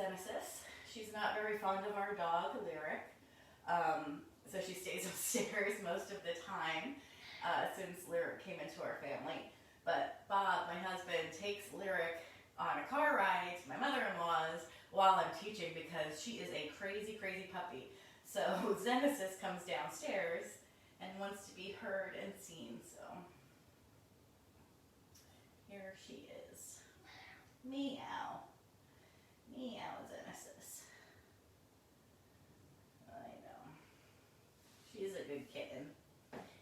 Genesis. She's not very fond of our dog, Lyric. So she stays upstairs most of the time since Lyric came into our family. But Bob, my husband, takes Lyric on a car ride to my mother-in-law's while I'm teaching because she is a crazy, crazy puppy. So Genesis comes downstairs and wants to be heard and seen. So here she is. Meow. Meow, Genesis. I know. She's a good kitten.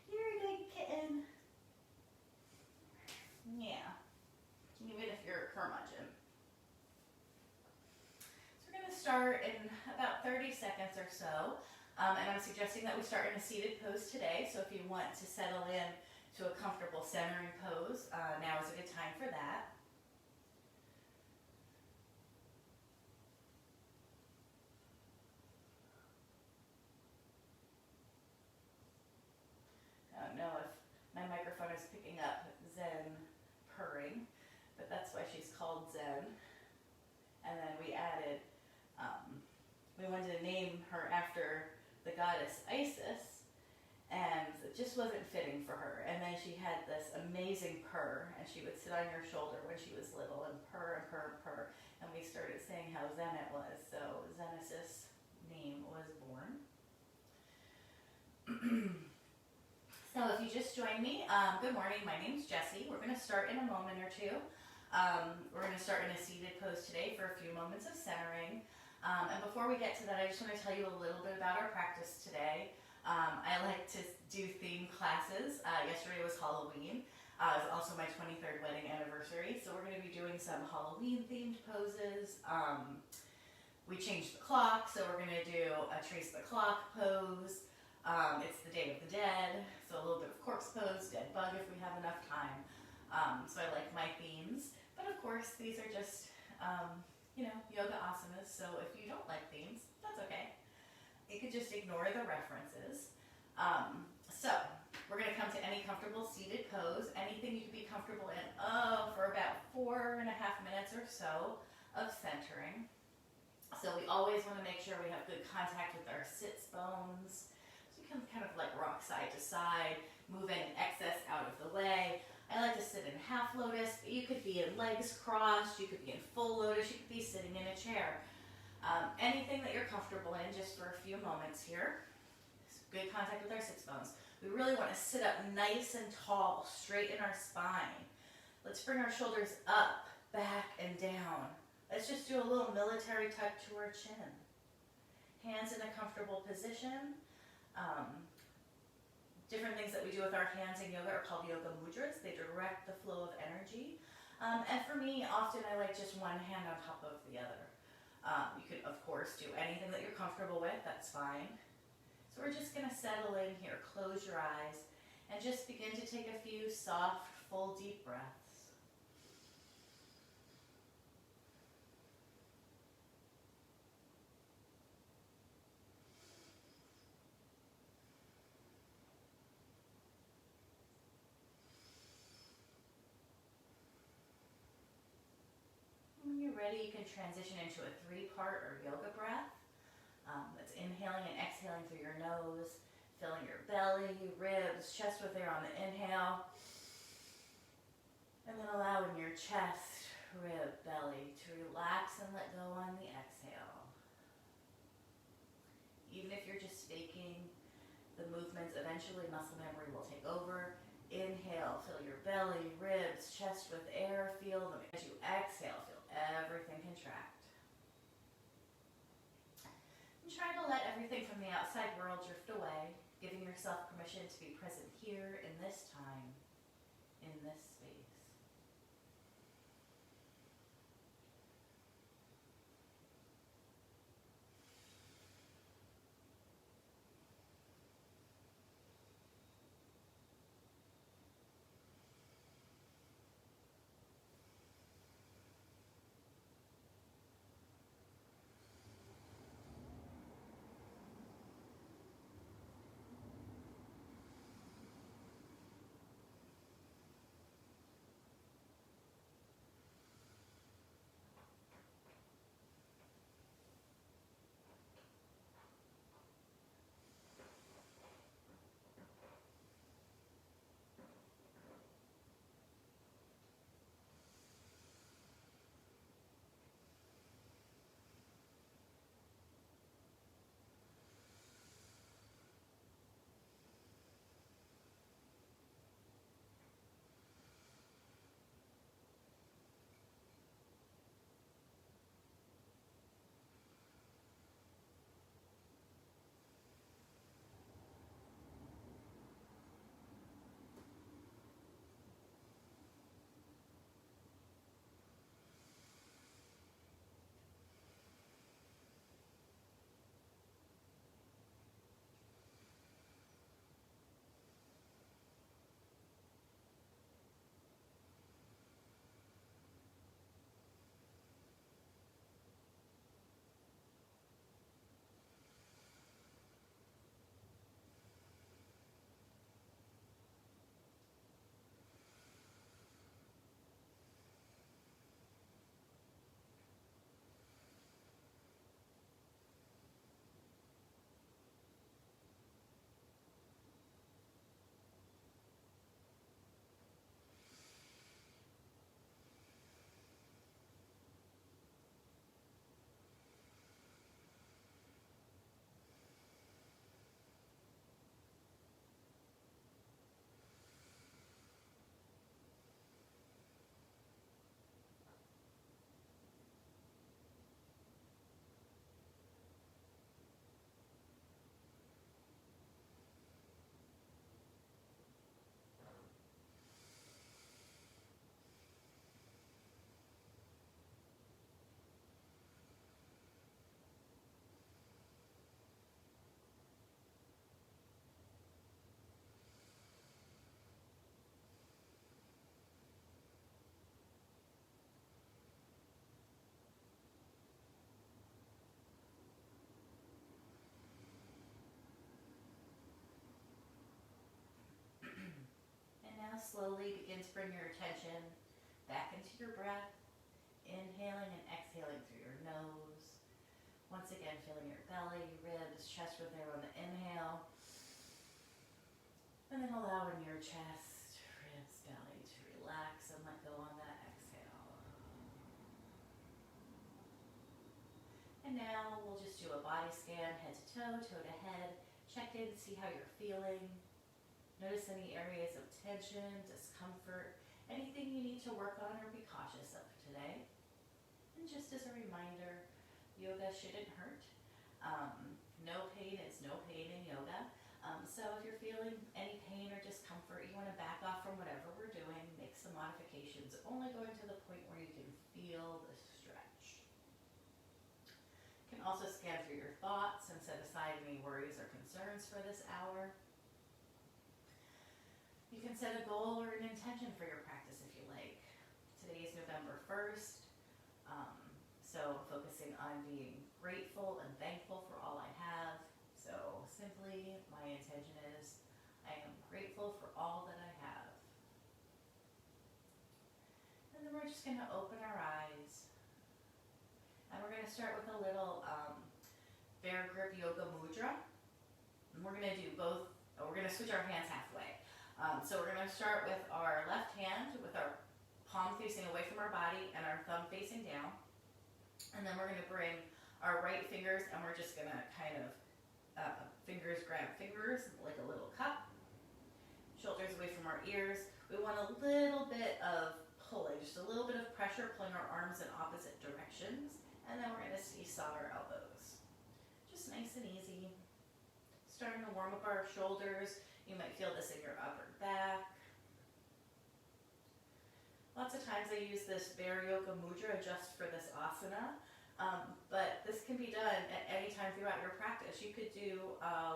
You're a good kitten. Yeah. Even if you're a curmudgeon. So we're going to start in about 30 seconds or so. And I'm suggesting that we start in a seated pose today. So if you want to settle in to a comfortable centering pose, now is a good time for that. I don't know if my microphone is picking up Zen purring, but that's why she's called Zen. And then we added, we wanted to name her after the goddess Isis, and it just wasn't fitting for her. And then she had this amazing purr, and she would sit on your shoulder when she was little and purr and purr and purr. And we started saying how zen it was, so Genesis' name was born. So if you just joined me, good morning, my name's Jessie. We're going to start in a moment or two. We're going to start in a seated pose today for a few moments of centering. And before we get to that, I just want to tell you a little bit about our practice today. I like to do theme classes. Yesterday was Halloween. It was also my 23rd wedding anniversary, so we're going to be doing some Halloween-themed poses. We changed the clock, so we're going to do a trace the clock pose. It's the Day of the Dead, so a little bit of corpse pose, dead bug if we have enough time. So I like my themes, but of course these are just, yoga asanas, so if you don't like themes, that's okay. You could just ignore the references. So we're going to come to any comfortable seated pose, anything you can be comfortable in for about 4.5 minutes or so of centering. So we always want to make sure we have good contact with our sits bones. So we can kind of like rock side to side, move any excess out of the way. I like to sit in half lotus, but you could be in legs crossed, you could be in full lotus, you could be sitting in a chair. Anything that you're comfortable in just for a few moments here. Good contact with our sits bones. We really want to sit up nice and tall, straight in our spine. Let's bring our shoulders up, back, and down. Let's just do a little military tuck to our chin. Hands in a comfortable position. Different things that we do with our hands in yoga are called yoga mudras. They direct the flow of energy. And for me, often I like just one hand on top of the other. You could, of course, do anything that you're comfortable with. That's fine. So we're just going to settle in here. Close your eyes and just begin to take a few soft, full, deep breaths. When you're ready, you can transition into a 3-part or yoga breath. That's inhaling and exhaling through your nose, filling your belly, ribs, chest with air on the inhale, and then allowing your chest, rib, belly to relax and let go on the exhale. Even if you're just faking the movements, eventually muscle memory will take over. Inhale, fill your belly, ribs, chest with air, feel them. As you exhale, feel everything contract. And try to let everything from the outside world drift away, giving yourself permission to be present here in this time, in this space. slowly begin to bring your attention back into your breath, inhaling and exhaling through your nose. Once again, feeling your belly, ribs, chest rib there on the inhale. And then allowing your chest, ribs, belly to relax and let go on that exhale. And now we'll just do a body scan, head to toe, toe to head. Check in, see how you're feeling. Notice any areas of tension, discomfort, anything you need to work on or be cautious of today. And just as a reminder, yoga shouldn't hurt. No pain is no pain in yoga. So if you're feeling any pain or discomfort, you want to back off from whatever we're doing, make some modifications, only going to the point where you can feel the stretch. You can also scan through your thoughts and set aside any worries or concerns for this hour. You can set a goal or an intention for your practice if you like. Today is November 1st. So focusing on being grateful and thankful for all I have. So simply, my intention is, I am grateful for all that I have. And then we're just going to open our eyes. And we're going to start with a little bear grip yoga mudra. And we're going to do both, we're going to switch our hands halfway. So we're going to start with our left hand with our palm facing away from our body and our thumb facing down. And then we're going to bring our right fingers and we're just going to kind of fingers grab fingers like a little cup. Shoulders away from our ears. We want a little bit of pulling, just a little bit of pressure, pulling our arms in opposite directions. And then we're going to seesaw our elbows. Just nice and easy. Starting to warm up our shoulders. You might feel this in your upper back. Lots of times I use this bear yoga mudra just for this asana, but this can be done at any time throughout your practice. You could do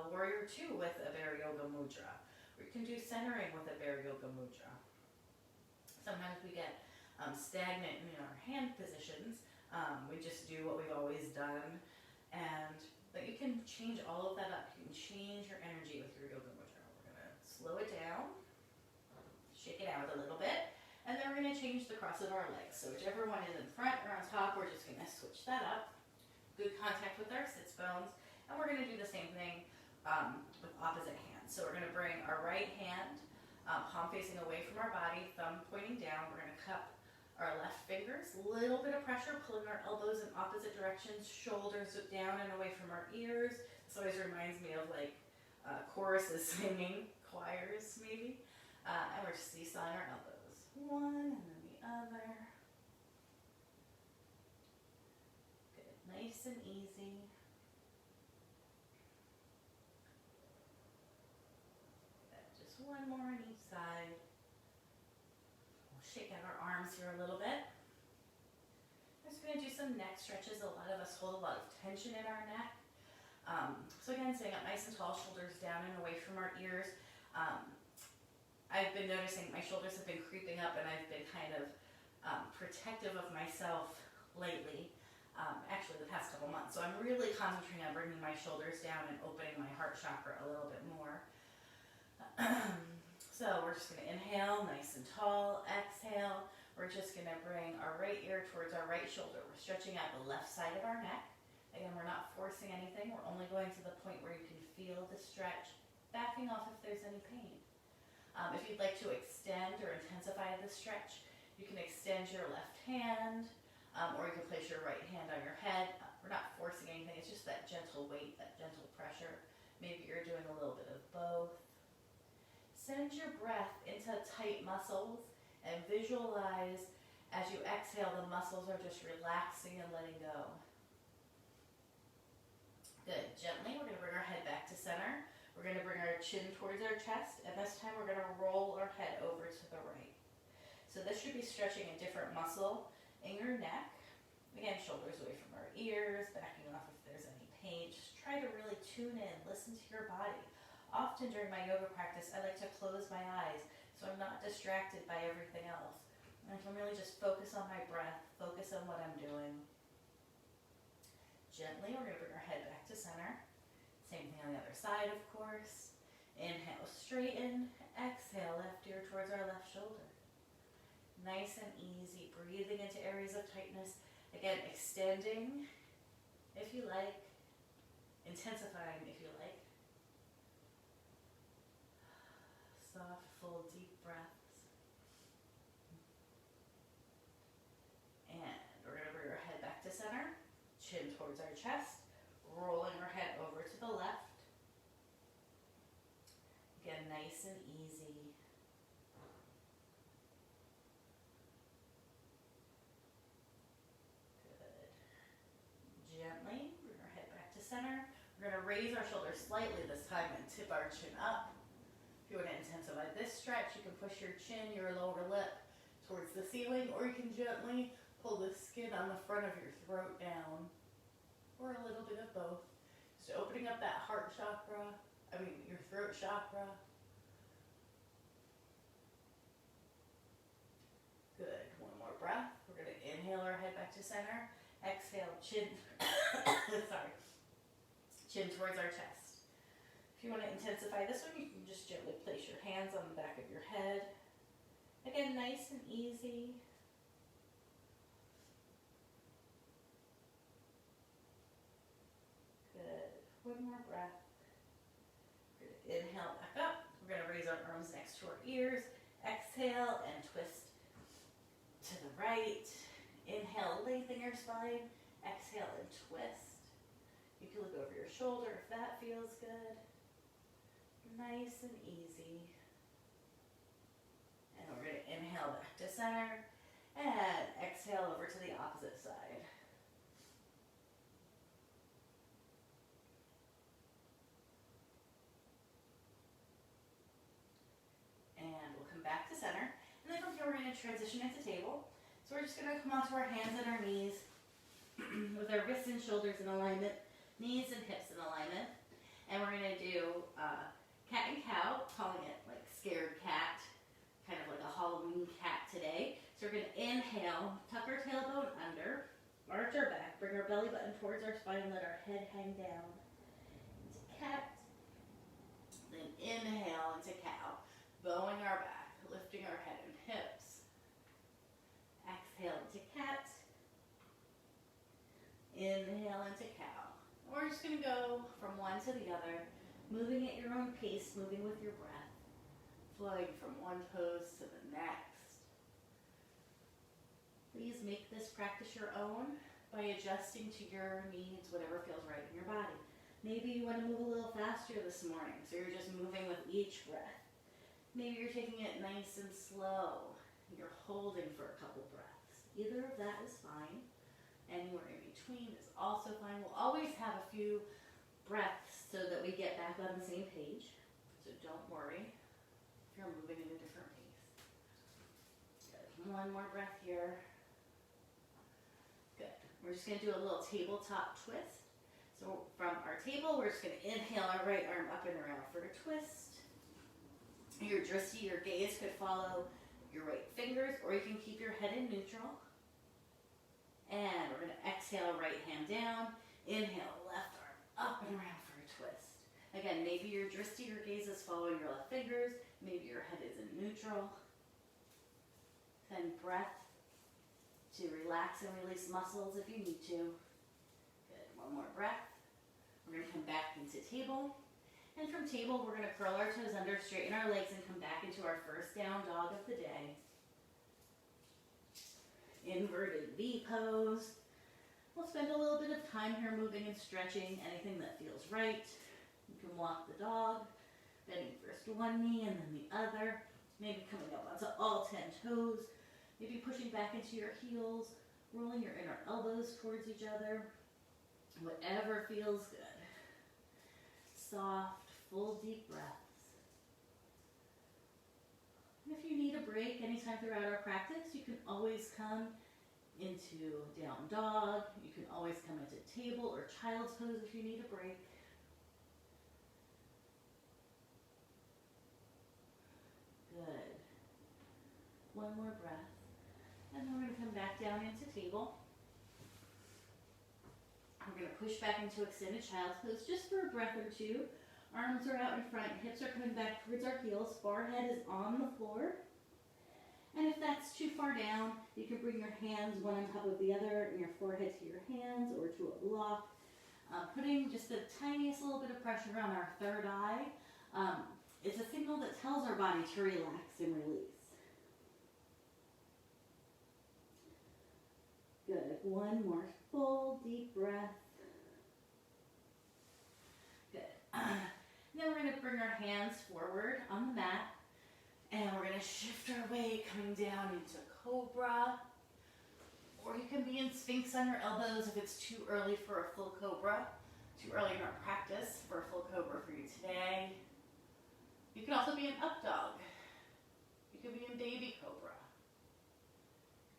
warrior 2 with a bear yoga mudra, or you can do centering with a bear yoga mudra. Sometimes we get stagnant in our hand positions. We just do what we've always done, but you can change all of that up. You can change your energy with your yoga mudra. We're going to slow it down, shake it out a little bit. And then we're going to change the cross of our legs. So whichever one is in front or on top, we're just going to switch that up. Good contact with our sits bones. And we're going to do the same thing with opposite hands. So we're going to bring our right hand, palm facing away from our body, thumb pointing down. We're going to cup our left fingers. A little bit of pressure, pulling our elbows in opposite directions, shoulders down and away from our ears. This always reminds me of like choruses singing, choirs maybe. And we're just seesawing our elbows. One and then the other. Good, nice and easy. Good. Just one more on each side. We'll shake out our arms here a little bit. I'm just going to do some neck stretches. A lot of us hold a lot of tension in our neck. So again, sitting up nice and tall, shoulders down and away from our ears. I've been noticing my shoulders have been creeping up and I've been kind of protective of myself lately, actually the past couple months. So I'm really concentrating on bringing my shoulders down and opening my heart chakra a little bit more. So we're just going to inhale, nice and tall, exhale. We're just going to bring our right ear towards our right shoulder. We're stretching out the left side of our neck. Again, we're not forcing anything. We're only going to the point where you can feel the stretch, backing off if there's any pain. If you'd like to extend or intensify the stretch, you can extend your left hand, or you can place your right hand on your head. We're not forcing anything, it's just that gentle weight, that gentle pressure. Maybe you're doing a little bit of both. Send your breath into tight muscles and visualize as you exhale, the muscles are just relaxing and letting go. Good, gently, we're going to bring our head back to center. We're going to bring our chin towards our chest, and this time we're going to roll our head over to the right. So this should be stretching a different muscle in your neck. Again, shoulders away from our ears, backing off if there's any pain. Just try to really tune in, listen to your body. Often during my yoga practice, I like to close my eyes so I'm not distracted by everything else. And I can really just focus on my breath, focus on what I'm doing. Gently, we're going to bring our head back to center. Same thing on the other side, of course. Inhale, straighten. Exhale, left ear towards our left shoulder. Nice and easy, breathing into areas of tightness. Again, extending if you like, intensifying if you like. Soft, full, deep breaths. And we're going to bring our head back to center, chin towards our chest, rolling our head over to the left. Again, nice and easy. Good. Gently, bring our head back to center. We're going to raise our shoulders slightly this time and tip our chin up. If you want to intensify this stretch, you can push your chin, your lower lip towards the ceiling, or you can gently pull the skin on the front of your throat down, or a little bit of both. Just opening up that your throat chakra. Good. One more breath. We're going to inhale our head back to center. Exhale, chin, chin towards our chest. If you want to intensify this one, you can just gently place your hands on the back of your head. Again, nice and easy. Good. One more breath. We're going to inhale back up. We're going to raise our arms next to our ears. Exhale and twist to the right. Inhale, lengthen your spine. Exhale and twist. You can look over your shoulder if that feels good. Nice and easy. And we're going to inhale back to center and exhale over to the opposite side. And we'll come back to center. And then from here we're going to transition into table. So we're just going to come onto our hands and our knees with our wrists and shoulders in alignment, knees and hips in alignment. And we're going to do cat and cow, calling it like scared cat, kind of like a Halloween cat today. So we're going to inhale, tuck our tailbone under, arch our back, bring our belly button towards our spine, let our head hang down. Into cat. Then inhale into cow, bowing our back, lifting our head and hips. Exhale into cat. Inhale into cow. We're just going to go from one to the other, moving at your own pace, moving with your breath, flowing from one pose to the next. Please make this practice your own by adjusting to your needs, whatever feels right in your body. Maybe you want to move a little faster this morning, so you're just moving with each breath. Maybe you're taking it nice and slow, and you're holding for a couple breaths. Either of that is fine. Anywhere in between is also fine. We'll always have a few breaths so that we get back on the same page. So don't worry if you're moving at a different pace. Good. One more breath here. Good. We're just going to do a little tabletop twist. So from our table, we're just going to inhale our right arm up and around for a twist. Your drishti, your gaze could follow your right fingers, or you can keep your head in neutral. And we're going to exhale, right hand down. Inhale, left arm up and around for a twist. Again, maybe your drishti or gaze is following your left fingers. Maybe your head is in neutral. Then breath to relax and release muscles if you need to. Good. One more breath. We're going to come back into table. And from table, we're going to curl our toes under, straighten our legs, and come back into our first down dog of the day. Inverted V pose. We'll spend a little bit of time here moving and stretching, anything that feels right. You can walk the dog, bending first one knee and then the other, maybe coming up onto all 10 toes, maybe pushing back into your heels, rolling your inner elbows towards each other, whatever feels good. Soft, full, deep breaths. And if you need a break anytime throughout our practice, you can always come into down dog. You can always come into table or child's pose if you need a break. Good. One more breath. And then we're going to come back down into table. We're going to push back into extended child's pose just for a breath or two. Arms are out in front, hips are coming back towards our heels, forehead is on the floor. And if that's too far down, you can bring your hands one on top of the other and your forehead to your hands or to a block. Putting just the tiniest little bit of pressure on our third eye is a signal that tells our body to relax and release. Good. One more full deep breath. Good. Then we're going to bring our hands forward on the mat. And we're going to shift our weight coming down into Cobra. Or you can be in Sphinx on your elbows if it's too early for a full Cobra. Too early in our practice for a full Cobra for you today. You can also be in Up Dog. You can be in Baby Cobra.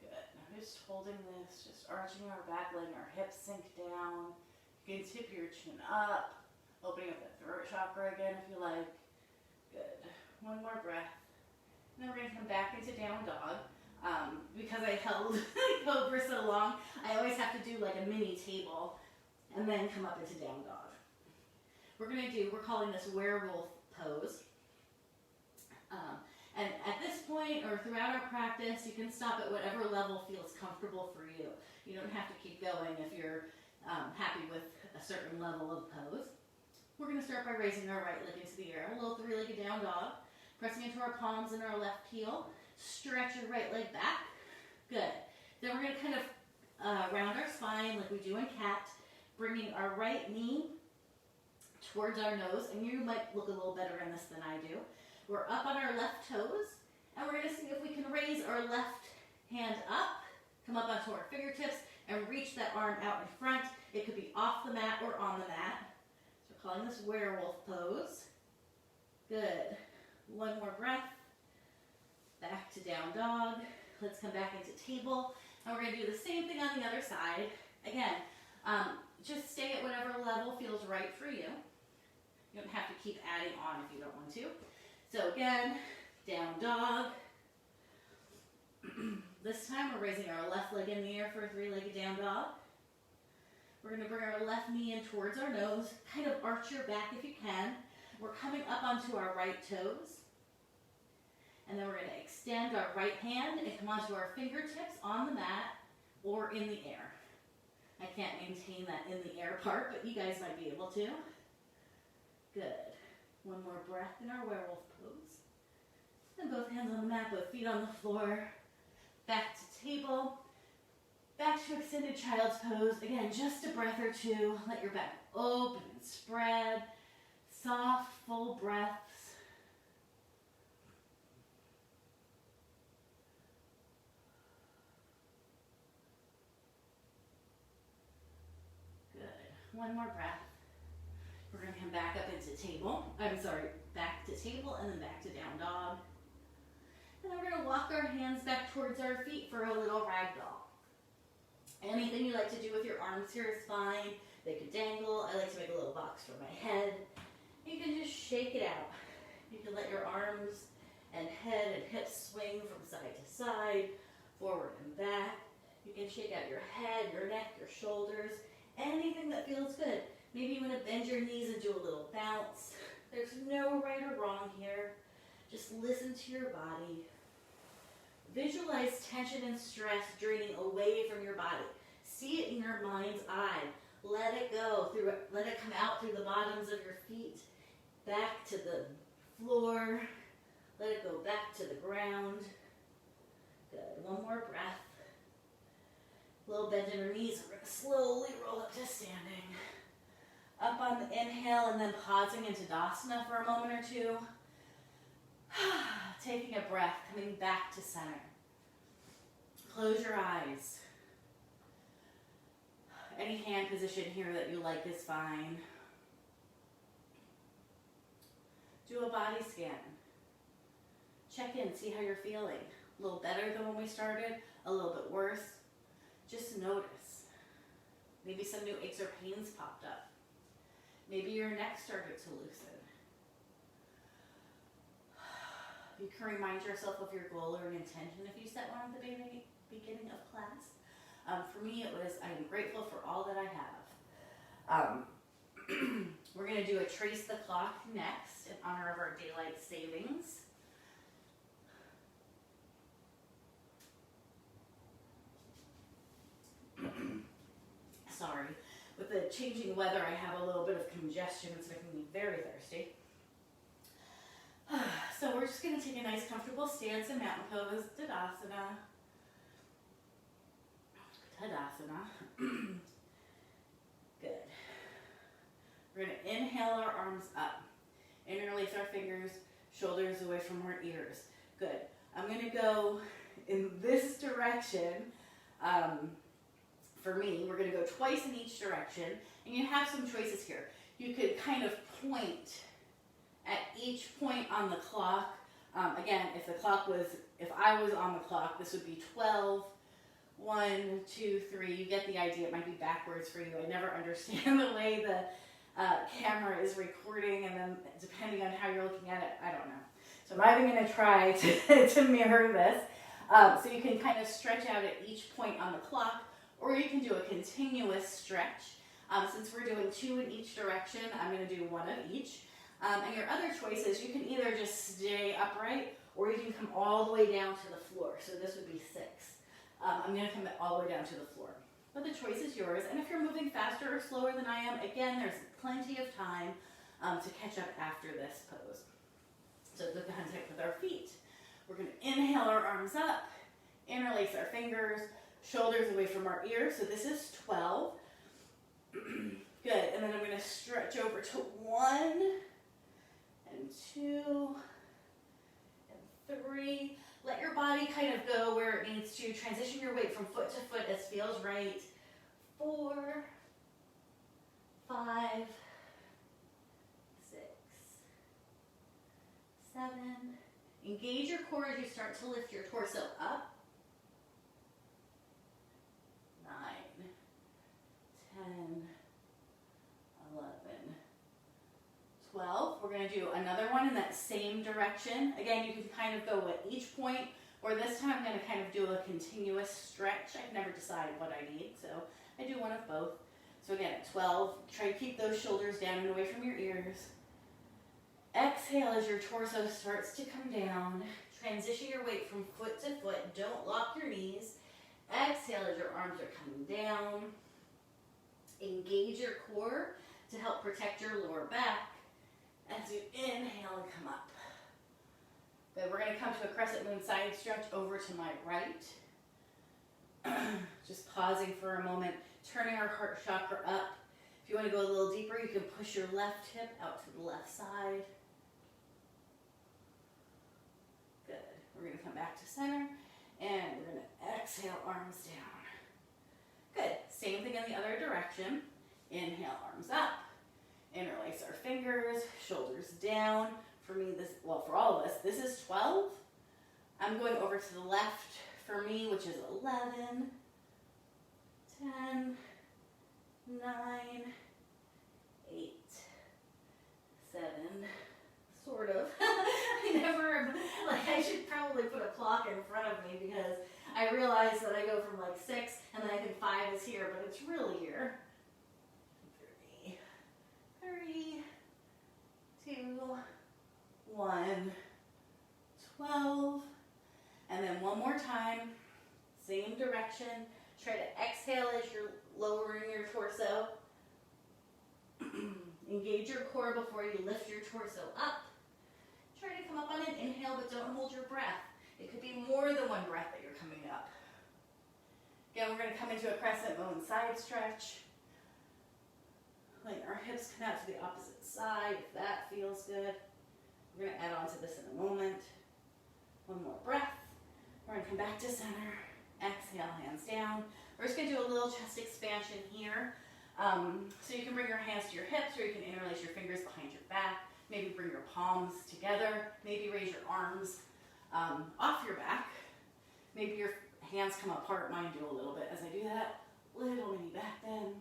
Good. Now just holding this, just arching our back, letting our hips sink down. You can tip your chin up, opening up that throat chakra again if you like. Good. One more breath. And then we're going to come back into Down Dog. Because I held Cobra so long, I always have to do like a mini table and then come up into Down Dog. We're calling this Werewolf pose. And at this point or throughout our practice, you can stop at whatever level feels comfortable for you. You don't have to keep going if you're happy with a certain level of pose. We're going to start by raising our right leg into the air, a little three-legged Down Dog. Pressing into our palms and our left heel. Stretch your right leg back. Good. Then we're going to kind of round our spine like we do in cat, bringing our right knee towards our nose. And you might look a little better in this than I do. We're up on our left toes. And we're going to see if we can raise our left hand up, come up onto our fingertips, and reach that arm out in front. It could be off the mat or on the mat. So we're calling this Werewolf pose. Good. One more breath. Back to Down Dog. Let's come back into table. And we're going to do the same thing on the other side. Again, just stay at whatever level feels right for you. You don't have to keep adding on if you don't want to. So again, Down Dog. This time we're raising our left leg in the air for a three-legged Down Dog. We're going to bring our left knee in towards our nose. Kind of arch your back if you can. We're coming up onto our right toes. And then we're going to extend our right hand and come onto our fingertips on the mat or in the air. I can't maintain that in the air part, but you guys might be able to. Good. One more breath in our Werewolf pose. And both hands on the mat, both feet on the floor. Back to table. Back to extended child's pose. Again, just a breath or two. Let your back open and spread. Soft, full breaths. Good. One more breath. We're going to come back up into table. Back to table and then back to Down Dog. And then we're going to walk our hands back towards our feet for a little ragdoll. Anything you like to do with your arms here is fine. They could dangle. I like to make a little box for my head. You can just shake it out. You can let your arms and head and hips swing from side to side, forward and back. You can shake out your head, your neck, your shoulders, anything that feels good. Maybe you want to bend your knees and do a little bounce. There's no right or wrong here. Just listen to your body. Visualize tension and stress draining away from your body. See it in your mind's eye. Let it go. Let it come out through the bottoms of your feet. Back to the floor. Let it go back to the ground. Good. One more breath. A little bend in your knees. We're going to slowly roll up to standing. Up on the inhale and then pausing into Dasana for a moment or two. Taking a breath, coming back to center. Close your eyes. Any hand position here that you like is fine. Do a body scan. Check in, see how you're feeling. A little better than when we started, a little bit worse. Just notice. Maybe some new aches or pains popped up. Maybe your neck started to loosen. You can remind yourself of your goal or an intention if you set one at the beginning of class. For me, it was, I am grateful for all that I have. We're going to do a trace the clock next in honor of our daylight savings. Sorry, with the changing weather, I have a little bit of congestion. It's making me very thirsty. So we're just going to take a nice comfortable stance in mountain pose, Tadasana. Tadasana. Good. We're going to inhale our arms up. Interlace our fingers, shoulders away from our ears. Good. I'm going to go in this direction. For me, we're going to go twice in each direction. And you have some choices here. You could kind of point at each point on the clock. Again, if I was on the clock, this would be 12, 1, 2, 3. You get the idea. It might be backwards for you. I never understand the way the camera is recording, and then depending on how you're looking at it, I don't know. So I'm either going to try to mirror this. So you can kind of stretch out at each point on the clock, or you can do a continuous stretch. Since we're doing 2 in each direction, I'm going to do 1 of each. And your other choices, you can either just stay upright, or you can come all the way down to the floor. So this would be 6. I'm going to come all the way down to the floor. But the choice is yours. And if you're moving faster or slower than I am, again, there's plenty of time to catch up after this pose. So the contact with our feet. We're going to inhale our arms up, interlace our fingers, shoulders away from our ears. So this is 12. Good. And then I'm going to stretch over to 1 and 2 and 3. Let your body kind of go where it needs to. Transition your weight from foot to foot as feels right. 4, 5, 6, 7. Engage your core as you start to lift your torso up. 9, 10, 11, 12. We're going to do another one in that same direction. Again, you can kind of go at each point, or this time I'm going to kind of do a continuous stretch. I can never decide what I need, so I do one of both. So again, at 12, try to keep those shoulders down and away from your ears. Exhale as your torso starts to come down. Transition your weight from foot to foot. Don't lock your knees. Exhale as your arms are coming down. Engage your core to help protect your lower back as you inhale and come up. Good. We're going to come to a crescent moon side stretch over to my right. Just pausing for a moment, turning our heart chakra up. If you want to go a little deeper, you can push your left hip out to the left side. Good. We're going to come back to center, and we're going to exhale, arms down. Good. Same thing in the other direction. Inhale, arms up. Interlace our fingers, shoulders down. For me, for all of us, this is 12. I'm going over to the left for me, which is 11, 10, 9, 8, 7, sort of. I should probably put a clock in front of me because I realize that I go from 6 and then I think 5 is here, but it's really here. 3, 2, 1, 12. And then one more time, same direction. Try to exhale as you're lowering your torso. Engage your core before you lift your torso up. Try to come up on an inhale, but don't hold your breath. It could be more than one breath that you're coming up. Again, we're going to come into a crescent moon side stretch. Letting our hips come out to the opposite side, if that feels good. We're going to add on to this in a moment. One more breath. We're going to come back to center. Exhale, hands down. We're just going to do a little chest expansion here. So you can bring your hands to your hips, or you can interlace your fingers behind your back. Maybe bring your palms together. Maybe raise your arms off your back. Maybe your hands come apart. Mine do a little bit as I do that. Little mini back bend.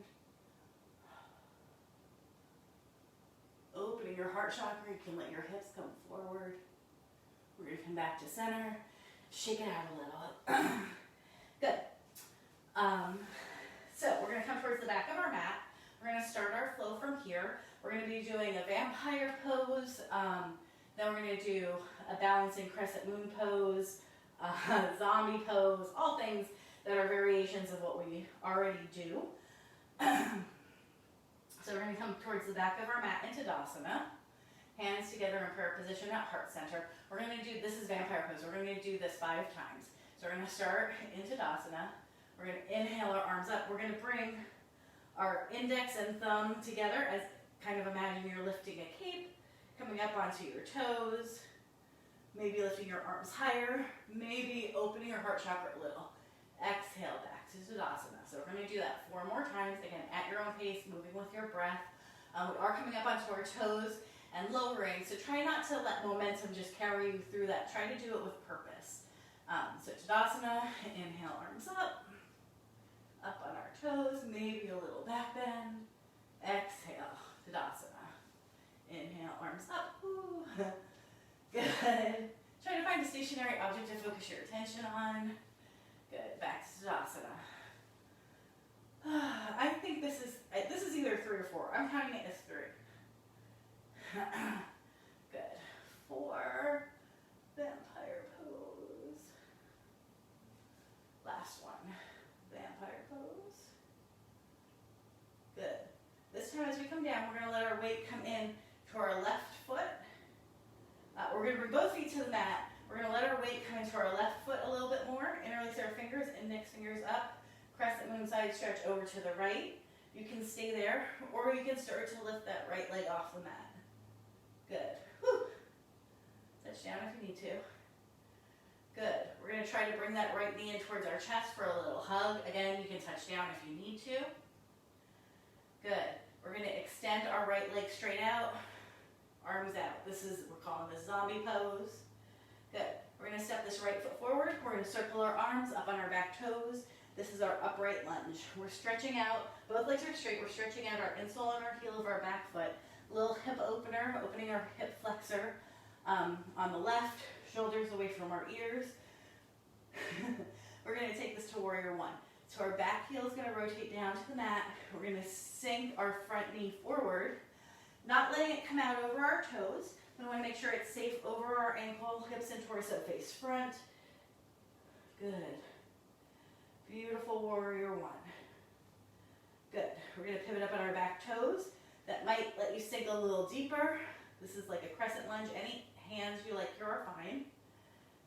Opening your heart chakra, you can let your hips come forward. We're going to come back to center. Shake it out a little. Good. So we're going to come towards the back of our mat. We're going to start our flow from here. We're going to be doing a vampire pose. Then we're going to do a balancing crescent moon pose, zombie pose, all things that are variations of what we already do. So we're going to come towards the back of our mat into Tadasana. Hands together in prayer position at heart center. We're going to do, this is vampire pose. We're going to do this 5 times. So we're going to start into Tadasana. We're going to inhale our arms up. We're going to bring our index and thumb together as kind of imagine you're lifting a cape, coming up onto your toes, maybe lifting your arms higher, maybe opening your heart chakra a little. Exhale back to Tadasana. So we're going to do that 4 more times, again at your own pace, moving with your breath. We are coming up onto our toes and lowering, so try not to let momentum just carry you through that. Try to do it with purpose. So Tadasana, inhale, arms up on our toes, maybe a little back bend. Exhale, Tadasana. Inhale, arms up. Ooh. Good. Try to find a stationary object to focus your attention on. Good. Back to Tadasana. I think this is either 3 or 4. I'm counting it as 3. Good. 4. Vampire pose. Last one. Vampire pose. Good. This time as we come down, we're going to let our weight come in to our left foot. We're going to bring both feet to the mat. We're going to let our weight come into our left foot a little bit more. Interlace our fingers, index fingers up. Crescent moon side stretch over to the right. You can stay there, or you can start to lift that right leg off the mat. Good. Whew. Touch down if you need to. Good. We're going to try to bring that right knee in towards our chest for a little hug. Again, you can touch down if you need to. Good. We're going to extend our right leg straight out, arms out. We're calling this zombie pose. Good. We're going to step this right foot forward. We're going to circle our arms up on our back toes. This is our upright lunge. We're stretching out, both legs are straight. We're stretching out our insole and our heel of our back foot. Little hip opener, opening our hip flexor on the left, shoulders away from our ears. We're going to take this to warrior 1. So our back heel is going to rotate down to the mat. We're going to sink our front knee forward, not letting it come out over our toes. We want to make sure it's safe over our ankle, hips and torso face front. Good. Beautiful warrior 1. Good. We're going to pivot up on our back toes. That might let you sink a little deeper. This is like a crescent lunge. Any hands you like here are fine.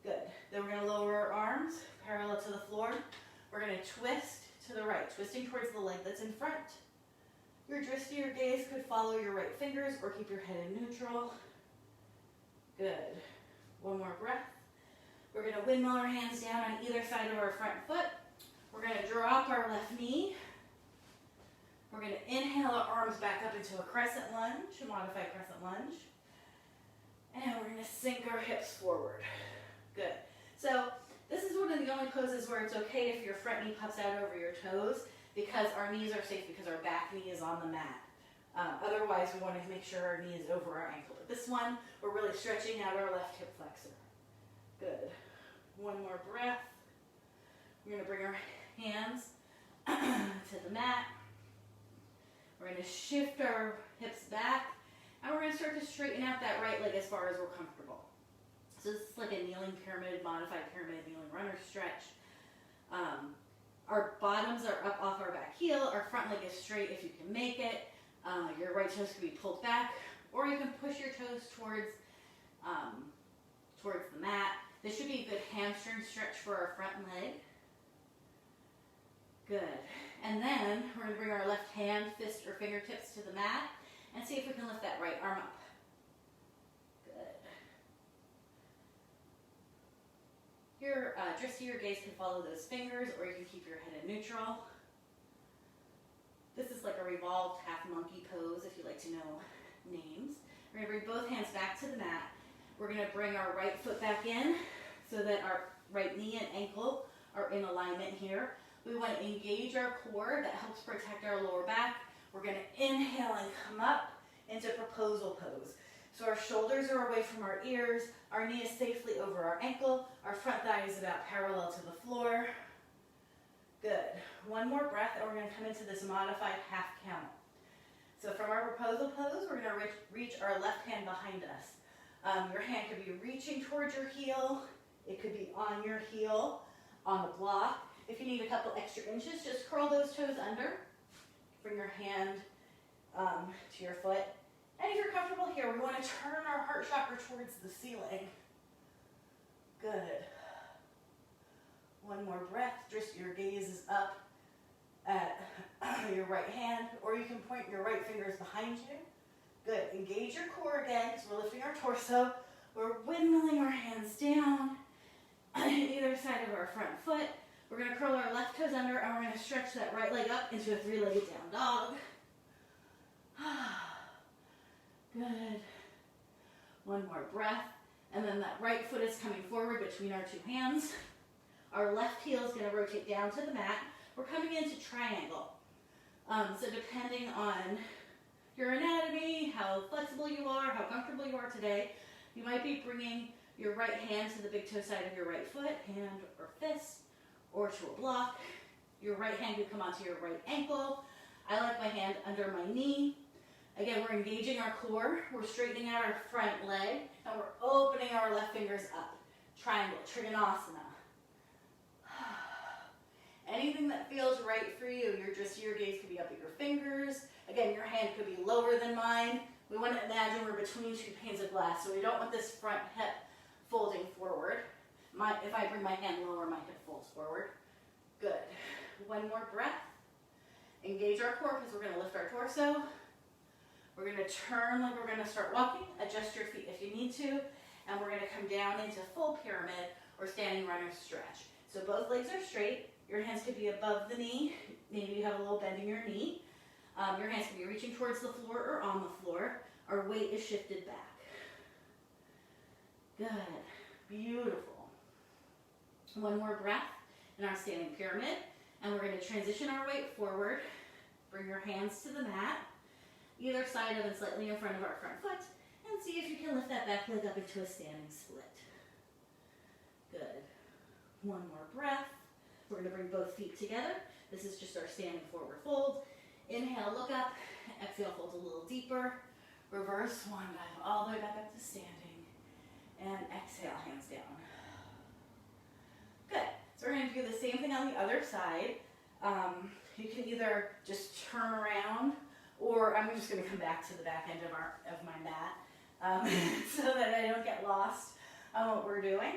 Good. Then we're going to lower our arms parallel to the floor. We're going to twist to the right, twisting towards the leg that's in front. Your dristy or gaze could follow your right fingers or keep your head in neutral. Good. 1 more breath. We're going to windmill our hands down on either side of our front foot. We're going to drop our left knee. We're going to inhale our arms back up into a crescent lunge, a modified crescent lunge. And we're going to sink our hips forward. Good. So this is one of the only poses where it's okay if your front knee pops out over your toes because our knees are safe because our back knee is on the mat. Otherwise, we want to make sure our knee is over our ankle. But this one, we're really stretching out our left hip flexor. Good. 1 more breath. We're going to bring our hands to the mat. We're going to shift our hips back, and we're going to start to straighten out that right leg as far as we're comfortable. So this is like a kneeling pyramid, modified pyramid, kneeling runner stretch. Our bottoms are up off our back heel. Our front leg is straight if you can make it. Your right toes can be pulled back, or you can push your toes towards the mat. This should be a good hamstring stretch for our front leg. Good. And then we're going to bring our left hand, fist, or fingertips to the mat and see if we can lift that right arm up. Good. Your dristy or gaze can follow those fingers, or you can keep your head in neutral. This is like a revolved half monkey pose if you like to know names. We're going to bring both hands back to the mat. We're going to bring our right foot back in so that our right knee and ankle are in alignment here. We want to engage our core. That helps protect our lower back. We're going to inhale and come up into proposal pose. So our shoulders are away from our ears. Our knee is safely over our ankle. Our front thigh is about parallel to the floor. Good. 1 more breath, and we're going to come into this modified half count. So from our proposal pose, we're going to reach our left hand behind us. Your hand could be reaching towards your heel. It could be on your heel, on the block. If you need a couple extra inches, just curl those toes under. Bring your hand to your foot. And if you're comfortable here, we want to turn our heart chakra towards the ceiling. Good. One more breath. Just your gaze is up at your right hand, or you can point your right fingers behind you. Good. Engage your core again, because we're lifting our torso. We're windmilling our hands down either side of our front foot. We're going to curl our left toes under, and we're going to stretch that right leg up into a three-legged down dog. Good. One more breath. And then that right foot is coming forward between our two hands. Our left heel is going to rotate down to the mat. We're coming into triangle. So depending on your anatomy, how flexible you are, how comfortable you are today, you might be bringing your right hand to the big toe side of your right foot, hand or fist, or to a block. Your right hand could come onto your right ankle. I like my hand under my knee. Again, we're engaging our core. We're straightening out our front leg, and we're opening our left fingers up. Triangle, Trikonasana. Anything that feels right for you. Your gaze could be up at your fingers. Again, your hand could be lower than mine. We want to imagine we're between two panes of glass, so we don't want this front hip folding forward. If I bring my hand lower, my hip folds forward. Good. One more breath. Engage our core because we're going to lift our torso. We're going to turn like we're going to start walking. Adjust your feet if you need to. And we're going to come down into full pyramid or standing runner stretch. So both legs are straight. Your hands could be above the knee. Maybe you have a little bend in your knee. Your hands could be reaching towards the floor or on the floor. Our weight is shifted back. Good. Beautiful. One more breath in our standing pyramid. And we're going to transition our weight forward. Bring your hands to the mat, either side of and slightly in front of our front foot, and see if you can lift that back leg up into a standing split. Good. One more breath. We're going to bring both feet together. This is just our standing forward fold. Inhale, look up. Exhale, fold a little deeper. Reverse swan dive all the way back up to standing. And exhale, hands down. Good. So we're going to do the same thing on the other side. You can either just turn around, or I'm just going to come back to the back end of my mat so that I don't get lost on what we're doing.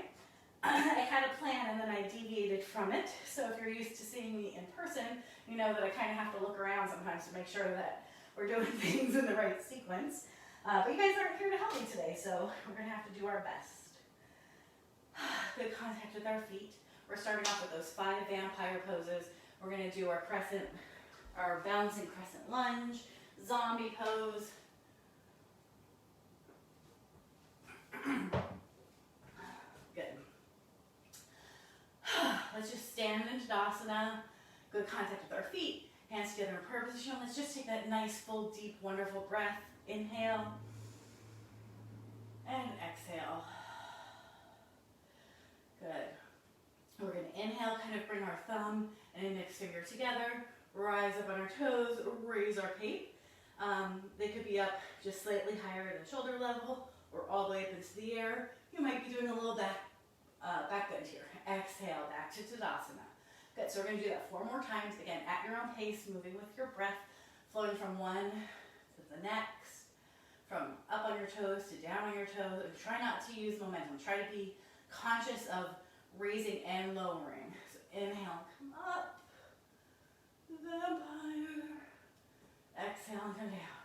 I had a plan and then I deviated from it. So if you're used to seeing me in person, you know that I kind of have to look around sometimes to make sure that we're doing things in the right sequence. But you guys aren't here to help me today, so we're going to have to do our best. Good contact with our feet. We're starting off with those 5 vampire poses. We're going to do our bouncing crescent lunge, zombie pose. Good. Let's just stand in Tadasana. Good contact with our feet. Hands together in prayer position. Let's just take that nice, full, deep, wonderful breath. Inhale. And exhale. Good. We're going to inhale, kind of bring our thumb and index finger together. Rise up on our toes. Raise our cape. They could be up just slightly higher than shoulder level or all the way up into the air. You might be doing a little back bend here. Exhale, back to Tadasana. Good, so we're going to do that 4 more times. Again, at your own pace, moving with your breath, flowing from one to the next, from up on your toes to down on your toes. And try not to use momentum. Try to be conscious of raising and lowering. So inhale, come up, vampire. Exhale and come down.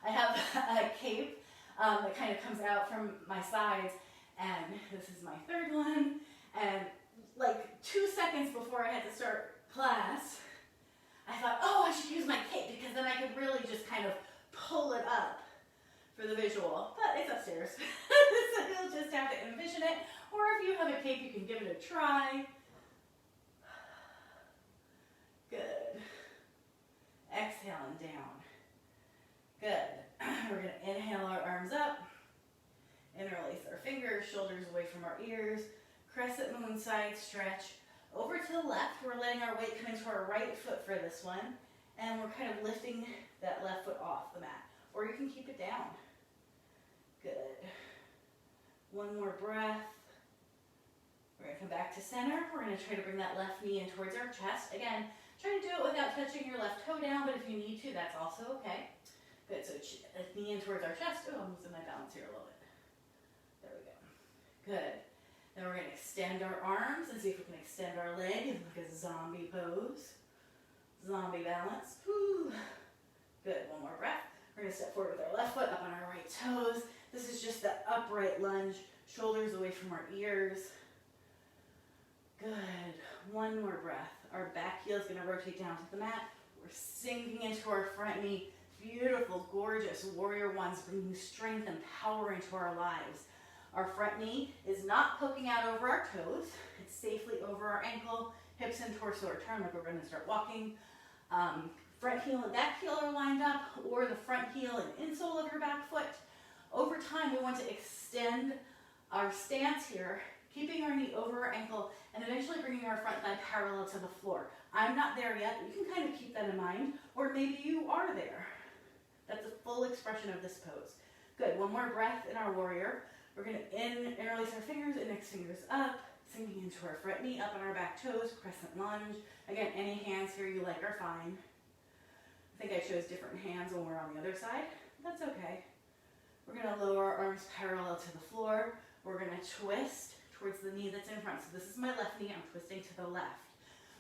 I have a cape that kind of comes out from my sides, and this is my 3rd one. And like 2 seconds before I had to start class, I thought, oh, I should use my cape because then I could really just kind of pull it up for the visual. But it's upstairs, so you'll just have to envision it. Or if you have a cape, you can give it a try. Good. Exhale and down. Good. We're going to inhale our arms up. Interlace our fingers, shoulders away from our ears. Crescent moon side stretch. Over to the left, we're letting our weight come into our right foot for this one. and we're kind of lifting that left foot off the mat. Or you can keep it down. Good. One more breath. We're going to come back to center. We're going to try to bring that left knee in towards our chest. Again, try to do it without touching your left toe down, but if you need to, that's also okay. Good, so knee in towards our chest. Oh, I'm losing my balance here a little bit. There we go. Good. Then we're going to extend our arms and see if we can extend our leg in like a zombie pose. Zombie balance. Whew. Good, one more breath. We're going to step forward with our left foot up on our right toes. This is just that upright lunge, shoulders away from our ears. Good, one more breath. Our back heel is going to rotate down to the mat. We're sinking into our front knee. Beautiful, gorgeous warrior ones, bringing strength and power into our lives. Our front knee is not poking out over our toes. It's safely over our ankle. Hips and torso are turned like we're going to start walking. Front heel and back heel are lined up, or the front heel and insole of your back foot. Over time, we want to extend our stance here, keeping our knee over our ankle, and eventually bringing our front thigh parallel to the floor. I'm not there yet, but you can kind of keep that in mind, or maybe you are there. That's a full expression of this pose. Good, one more breath in our warrior. We're going to interlace our fingers, index fingers up, sinking into our front knee, up on our back toes, crescent lunge. Again, any hands here you like are fine. I think I chose different hands when we're on the other side. That's okay. We're going to lower our arms parallel to the floor. We're going to twist towards the knee that's in front. So this is my left knee. I'm twisting to the left.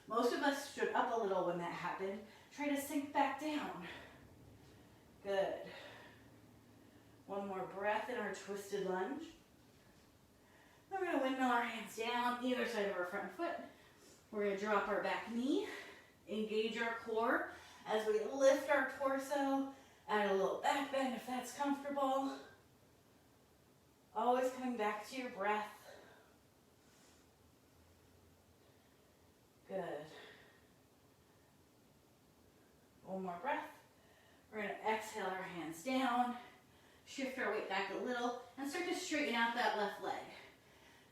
Most of us stood up a little when that happened. Try to sink back down. Good. One more breath in our twisted lunge. Then we're going to windmill our hands down either side of our front foot. We're going to drop our back knee, engage our core as we lift our torso, add a little back bend if that's comfortable. Always coming back to your breath. Good. One more breath. We're going to exhale our hands down, shift our weight back a little, and start to straighten out that left leg.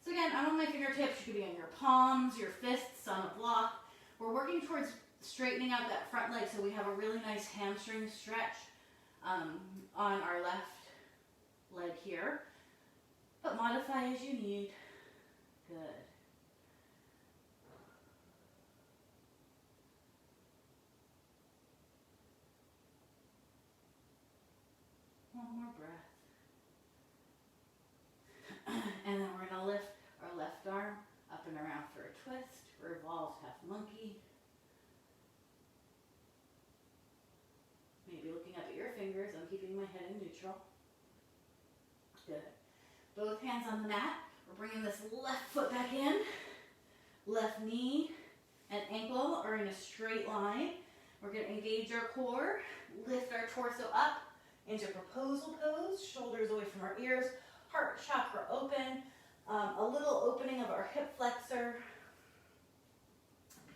So again, I'm on my fingertips. You could be on your palms, your fists, on a block. We're working towards straightening out that front leg so we have a really nice hamstring stretch on our left leg here. But modify as you need. Good. One more breath. And then we're going to lift our left arm up and around for a twist. Revolved half monkey. Maybe looking up at your fingers. I'm keeping my head in neutral. Good. Both hands on the mat. We're bringing this left foot back in. Left knee and ankle are in a straight line. We're going to engage our core. Lift our torso up into proposal pose. Shoulders away from our ears. Heart chakra open. A little opening of our hip flexor.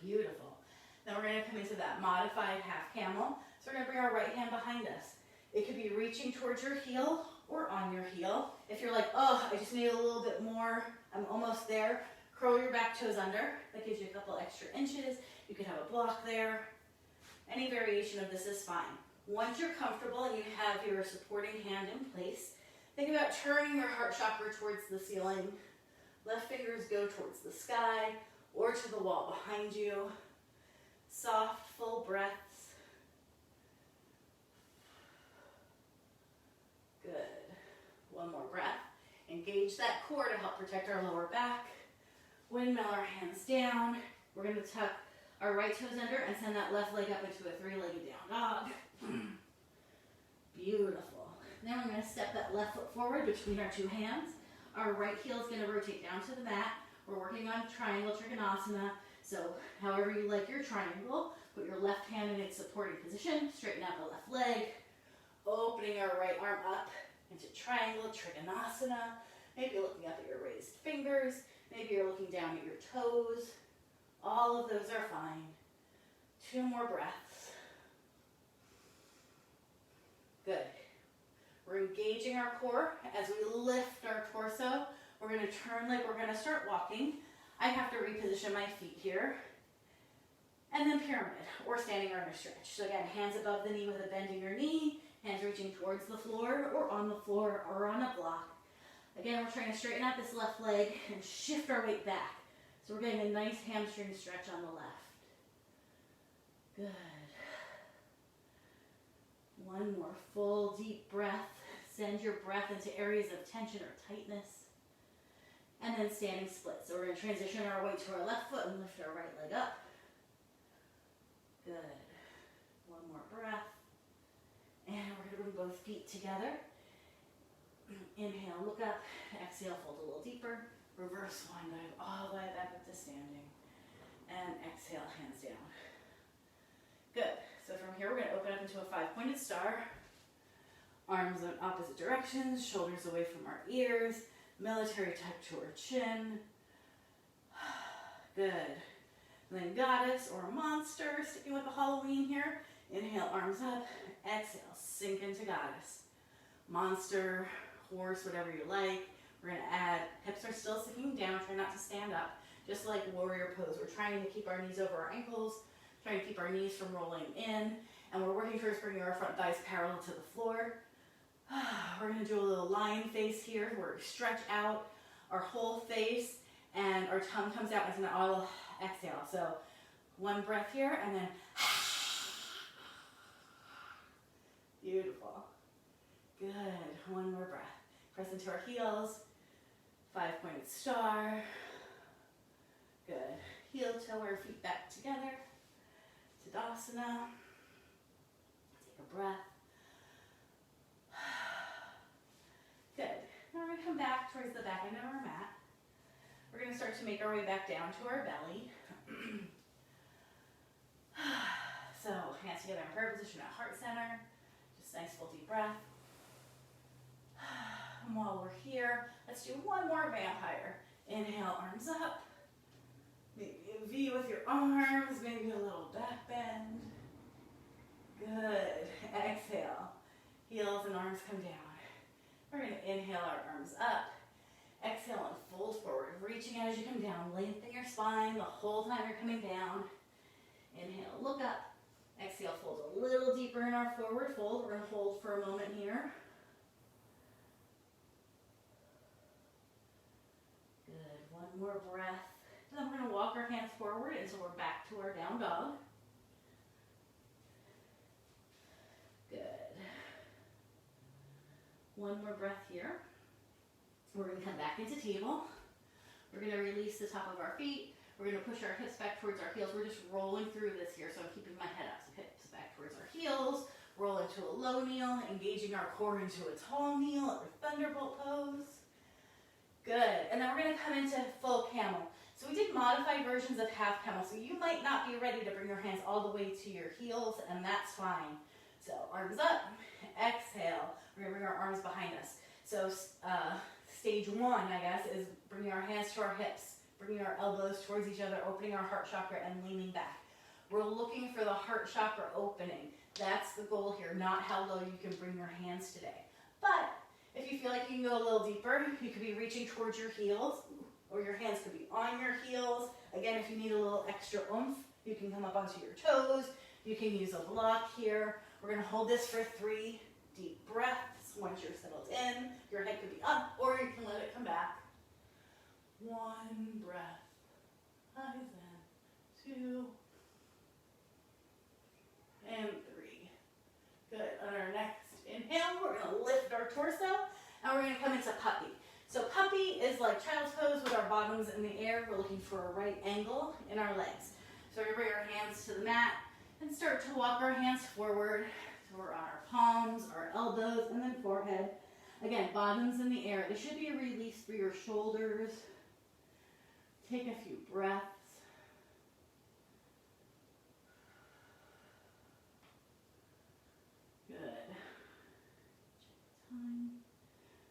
Beautiful. Then we're going to come into that modified half camel. So we're going to bring our right hand behind us. It could be reaching towards your heel or on your heel. If you're like, oh, I just need a little bit more, I'm almost there, curl your back toes under. That gives you a couple extra inches. You could have a block there. Any variation of this is fine. Once you're comfortable and you have your supporting hand in place, think about turning your heart chakra towards the ceiling. Left fingers go towards the sky or to the wall behind you. Soft, full breaths. Good. One more breath. Engage that core to help protect our lower back. Windmill our hands down. We're going to tuck our right toes under and send that left leg up into a three-legged down dog. Beautiful. Then we're going to step that left foot forward between our two hands. Our right heel is going to rotate down to the mat. We're working on triangle trikonasana. So however you like your triangle, put your left hand in its supporting position, straighten out the left leg, opening our right arm up into triangle trikonasana. Maybe you're looking up at your raised fingers. Maybe you're looking down at your toes. All of those are fine. 2 more breaths. Good. We're engaging our core as we lift our torso. We're going to turn like we're going to start walking. I have to reposition my feet here. And then pyramid, or standing runner stretch. So again, hands above the knee with a bend in your knee, hands reaching towards the floor or on the floor or on a block. Again, we're trying to straighten out this left leg and shift our weight back. So we're getting a nice hamstring stretch on the left. Good. One more full deep breath. Send your breath into areas of tension or tightness. And then standing split. So we're going to transition our weight to our left foot and lift our right leg up. Good. One more breath. And we're going to bring both feet together. Inhale, look up. Exhale, fold a little deeper. Reverse swan dive all the way back up to standing. And exhale, hands down. Good. So from here, we're going to open up into a 5-pointed star. Arms in opposite directions, shoulders away from our ears. Military tuck to our chin. Good. And then goddess or monster, sticking with the Halloween here. Inhale, arms up. Exhale, sink into goddess. Monster, horse, whatever you like. We're going to add, hips are still sticking down, try not to stand up. Just like warrior pose, we're trying to keep our knees over our ankles, trying to keep our knees from rolling in. And we're working towards bringing our front thighs parallel to the floor. We're going to do a little lion face here where we stretch out our whole face and our tongue comes out as an auto exhale. So one breath here and then beautiful. Good. One more breath. Press into our heels. 5-pointed star. Good. Heel toe our feet back together. Tadasana. Take a breath. Good. Now we're going to come back towards the back end of our mat. We're going to start to make our way back down to our belly. So hands together in prayer position at heart center. Just nice full deep breath. And while we're here, let's do one more vampire. Inhale, arms up. Maybe a V with your arms, maybe a little back bend. Good. Exhale. Heels and arms come down. We're going to inhale our arms up. Exhale and fold forward. Reaching as you come down. Lengthen your spine the whole time you're coming down. Inhale, look up. Exhale, fold a little deeper in our forward fold. We're going to hold for a moment here. Good. One more breath. And then we're going to walk our hands forward until we're back to our down dog. Good. One more breath here. We're going to come back into table. We're going to release the top of our feet. We're going to push our hips back towards our heels. We're just rolling through this here, so I'm keeping my head up. So hips back towards our heels. Roll into a low kneel, engaging our core into a tall kneel or thunderbolt pose. Good. And then we're going to come into full camel. So we did modified versions of half camel, so you might not be ready to bring your hands all the way to your heels, and that's fine. So arms up, exhale. We're going to bring our arms behind us. So stage one, I guess, is bringing our hands to our hips, bringing our elbows towards each other, opening our heart chakra and leaning back. We're looking for the heart chakra opening. That's the goal here, not how low you can bring your hands today. But if you feel like you can go a little deeper, you could be reaching towards your heels, or your hands could be on your heels. Again, if you need a little extra oomph, you can come up onto your toes. You can use a block here. We're going to hold this for 3 deep breaths. Once you're settled in, your head could be up, or you can let it come back. 1 breath. Eyes in. 2. And 3. Good. On our next inhale, we're going to lift our torso, and we're going to come into puppy. So puppy is like child's pose with our bottoms in the air. We're looking for a right angle in our legs. So we're going to bring our hands to the mat and start to walk our hands forward. So we're on our palms, our elbows, and then forehead. Again, bottoms in the air. There should be a release through your shoulders. Take a few breaths. Good. Check time.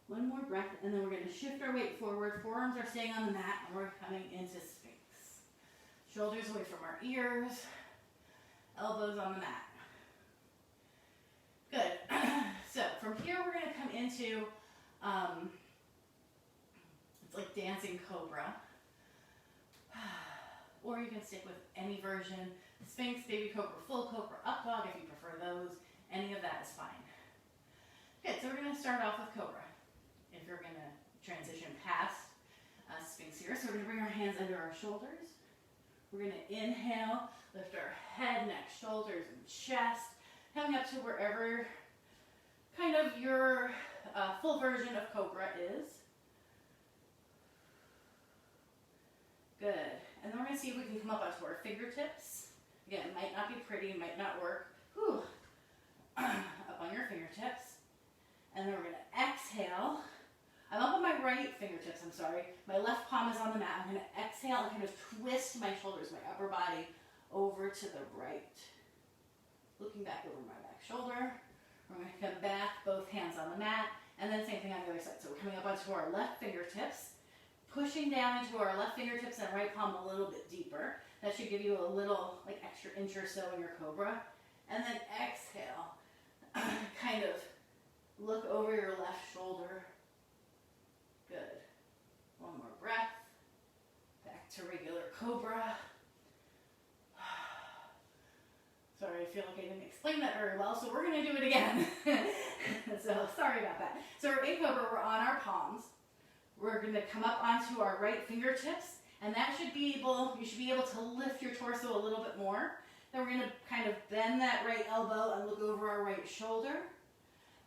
One more breath, and then we're going to shift our weight forward. Forearms are staying on the mat, and we're coming into Sphinx. Shoulders away from our ears. Elbows on the mat. Good. So from here, we're going to come into, it's like dancing cobra. Or you can can stick with any version. Sphinx, baby cobra, full cobra, up dog if you prefer those. Any of that is fine. Good, so we're going to start off with cobra. If you're going to transition past Sphinx here, so we're going to bring our hands under our shoulders. We're going to inhale, lift our head, neck, shoulders, and chest, coming up to wherever kind of your full version of cobra is. Good. And then we're going to see if we can come up onto our fingertips. Again, it might not be pretty, it might not work. Whew. Up on your fingertips. And then we're going to exhale. I'm up on my right fingertips, I'm sorry. My left palm is on the mat. I'm going to exhale and kind of twist my shoulders, my upper body, over to the right. Looking back over my back shoulder. We're going to come back, both hands on the mat. And then same thing on the other side. So we're coming up onto our left fingertips. Pushing down into our left fingertips and right palm a little bit deeper. That should give you a little, like, extra inch or so in your cobra. And then exhale. Kind of look over your left shoulder. Good. One more breath. Back to regular cobra. Sorry, I feel like I didn't explain that very well, so we're going to do it again. So, sorry about that. So we're in cobra, we're on our palms. We're going to come up onto our right fingertips, and that should be able, you should be able to lift your torso a little bit more. Then we're going to kind of bend that right elbow and look over our right shoulder.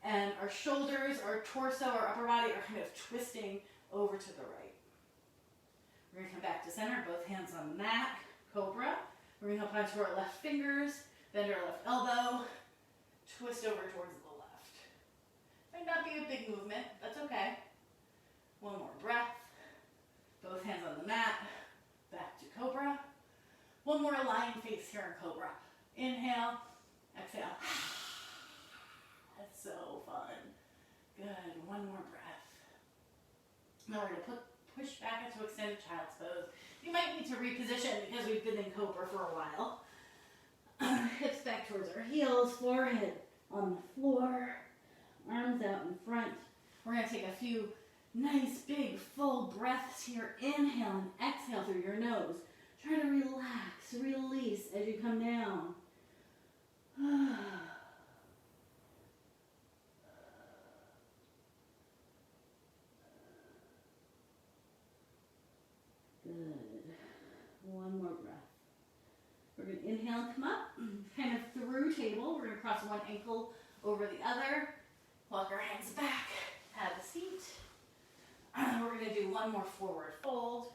And our shoulders, our torso, our upper body are kind of twisting over to the right. We're going to come back to center, both hands on the mat, cobra. We're going to come up onto our left fingers, bend our left elbow, twist over towards the left. Might not be a big movement, that's okay. One more breath. Both hands on the mat. Back to cobra. One more lion face here in cobra. Inhale. Exhale. That's so fun. Good. One more breath. Now we're going to push back into extended child's pose. You might need to reposition because we've been in cobra for a while. Hips back towards our heels. Forehead on the floor. Arms out in front. We're going to take a few nice, big, full breaths here. Inhale and exhale through your nose. Try to relax, release as you come down. Good. One more breath. We're going to inhale and come up, kind of through table. We're going to cross one ankle over the other. Walk our hands back. Have a seat. We're going to do one more forward fold.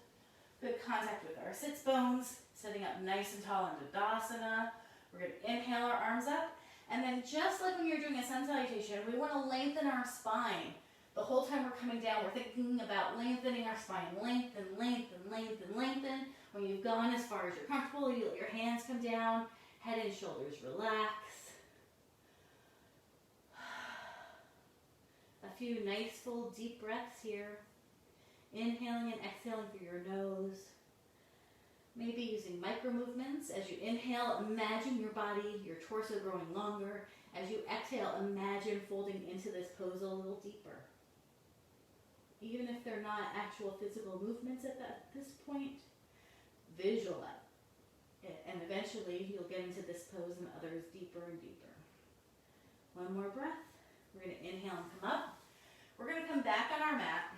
Good contact with our sits bones. Sitting up nice and tall into Tadasana. We're going to inhale our arms up. And then just like when you're doing a sun salutation, we want to lengthen our spine. The whole time we're coming down, we're thinking about lengthening our spine. Lengthen, lengthen, lengthen, lengthen. When you've gone as far as you're comfortable, you let your hands come down. Head and shoulders relax. A few nice full deep breaths here. Inhaling and exhaling through your nose. Maybe using micro movements. As you inhale, imagine your body, your torso growing longer. As you exhale, imagine folding into this pose a little deeper. Even if they're not actual physical movements at this point, visualize it. And eventually you'll get into this pose and others deeper and deeper. One more breath. We're going to inhale and come up. We're going to come back on our mat.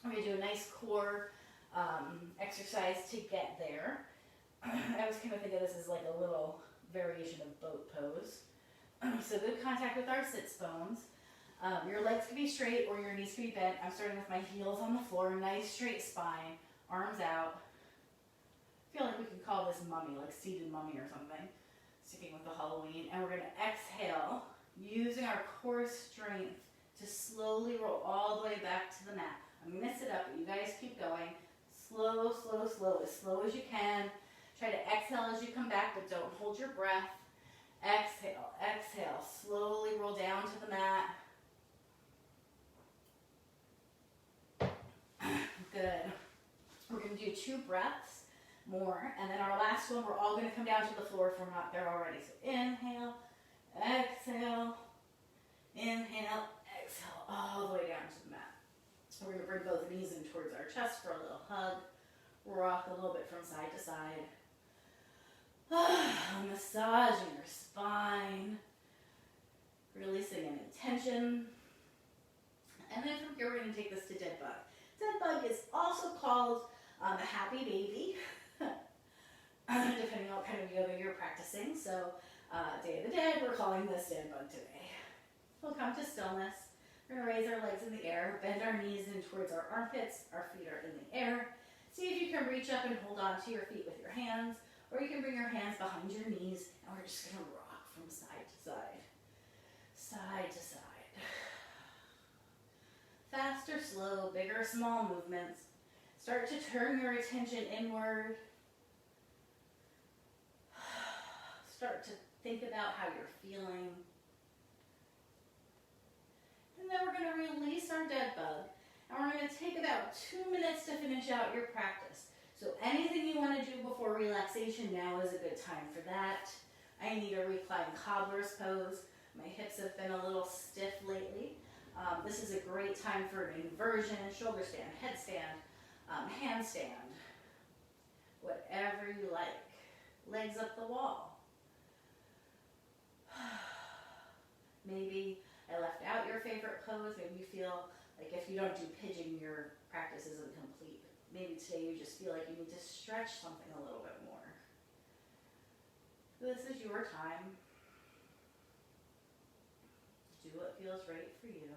We're going to do a nice core exercise to get there. I always kind of think of this as like a little variation of boat pose. So good contact with our sits bones. Your legs can be straight or your knees can be bent. I'm starting with my heels on the floor, nice straight spine, arms out. I feel like we can call this mummy, like seated mummy or something. Sticking with the Halloween. And we're going to exhale, using our core strength to slowly roll all the way back to the mat. I'm going to mix it up, but you guys keep going. Slow, slow, slow, as slow as you can. Try to exhale as you come back, but don't hold your breath. Exhale, exhale. Slowly roll down to the mat. Good. We're going to do 2 breaths more, and then our last one, we're all going to come down to the floor if we're not there already. So inhale, exhale, inhale, exhale, all the way down to the mat. We're going to bring both knees in towards our chest for a little hug. Rock a little bit from side to side. Massaging your spine, releasing any tension. And then from here, we're going to take this to dead bug. Dead bug is also called a happy baby, depending on what kind of yoga you're practicing. So Day of the Dead, we're calling this dead bug today. We'll come to stillness. We're going to raise our legs in the air, bend our knees in towards our armpits. Our feet are in the air. See if you can reach up and hold on to your feet with your hands, or you can bring your hands behind your knees, and we're just going to rock from side to side. Side to side. Fast or slow, big or small movements. Start to turn your attention inward. Start to think about how you're feeling. And then we're going to release our dead bug. And we're going to take about 2 minutes to finish out your practice. So anything you want to do before relaxation, now is a good time for that. I need a reclined cobbler's pose. My hips have been a little stiff lately. This is a great time for an inversion, shoulder stand, headstand, handstand, whatever you like. Legs up the wall. Maybe I left out your favorite pose. Maybe you feel like if you don't do pigeon, your practice isn't complete. Maybe today you just feel like you need to stretch something a little bit more. This is your time. Do what feels right for you.